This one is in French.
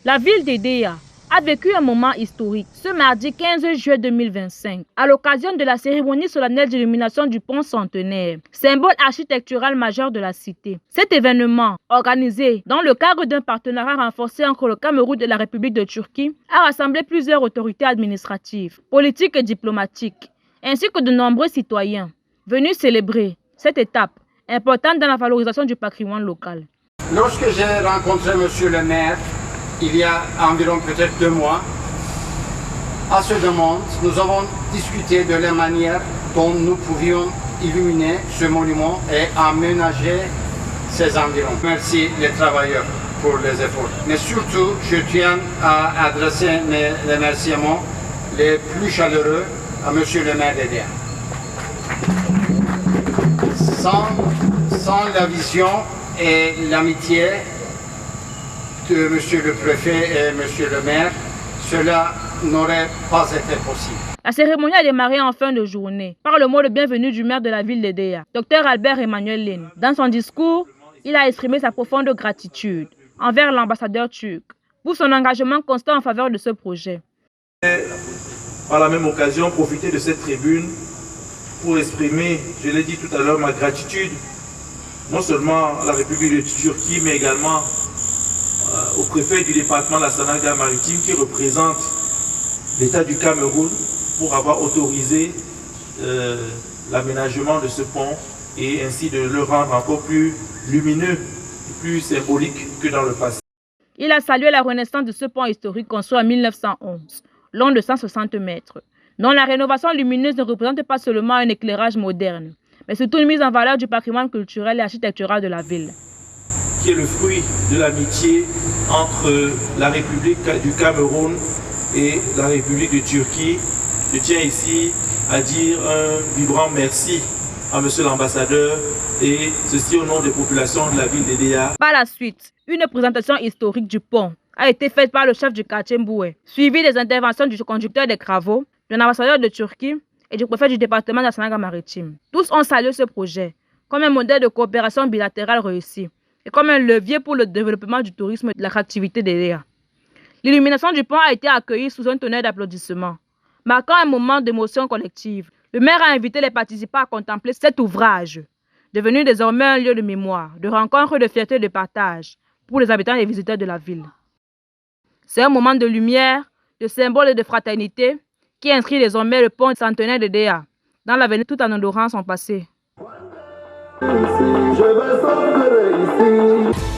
La ville d'Edea a vécu un moment historique ce mardi 15 juillet 2025 à l'occasion de la cérémonie solennelle d'illumination du pont centenaire, symbole architectural majeur de la cité. Cet événement, organisé dans le cadre d'un partenariat renforcé entre le Cameroun et la République de Turquie, a rassemblé plusieurs autorités administratives, politiques et diplomatiques, ainsi que de nombreux citoyens venus célébrer cette étape importante dans la valorisation du patrimoine local. Lorsque j'ai rencontré Monsieur le maire, il y a environ peut-être 2 mois, à ce demande, nous avons discuté de la manière dont nous pouvions illuminer ce monument et aménager ses environs. Merci les travailleurs pour les efforts. Mais surtout, je tiens à adresser mes remerciements les plus chaleureux à Monsieur le maire d'Edea. Sans la vision et l'amitié de Monsieur le préfet et Monsieur le maire, cela n'aurait pas été possible. La cérémonie a démarré en fin de journée par le mot de bienvenue du maire de la ville d'Edea, Dr Albert Emmanuel Lin. Dans son discours, il a exprimé sa profonde gratitude envers l'ambassadeur turc pour son engagement constant en faveur de ce projet. Par la même occasion, profiter de cette tribune pour exprimer, je l'ai dit tout à l'heure, ma gratitude non seulement à la République de Turquie, mais également au préfet du département de la Sananga-Maritime qui représente l'État du Cameroun pour avoir autorisé l'aménagement de ce pont et ainsi de le rendre encore plus lumineux et plus symbolique que dans le passé. Il a salué la renaissance de ce pont historique construit en 1911, long de 160 mètres, dont la rénovation lumineuse ne représente pas seulement un éclairage moderne, mais surtout une mise en valeur du patrimoine culturel et architectural de la ville. Qui est le fruit de l'amitié entre la République du Cameroun et la République de Turquie. Je tiens ici à dire un vibrant merci à Monsieur l'ambassadeur et ceci au nom des populations de la ville d'Edea. Par la suite, une présentation historique du pont a été faite par le chef du quartier Mboué, suivie des interventions du conducteur des travaux, de l'ambassadeur de Turquie et du préfet du département de la Sananga-Maritime. Tous ont salué ce projet comme un modèle de coopération bilatérale réussi et comme un levier pour le développement du tourisme et de l'attractivité d'Edea. L'illumination du pont a été accueillie sous un tonnerre d'applaudissements, marquant un moment d'émotion collective. Le maire a invité les participants à contempler cet ouvrage, devenu désormais un lieu de mémoire, de rencontre, de fierté et de partage pour les habitants et les visiteurs de la ville. C'est un moment de lumière, de symbole et de fraternité qui inscrit désormais le pont centenaire d'Edea dans l'avenir tout en honorant son passé. Je vais sortir ici.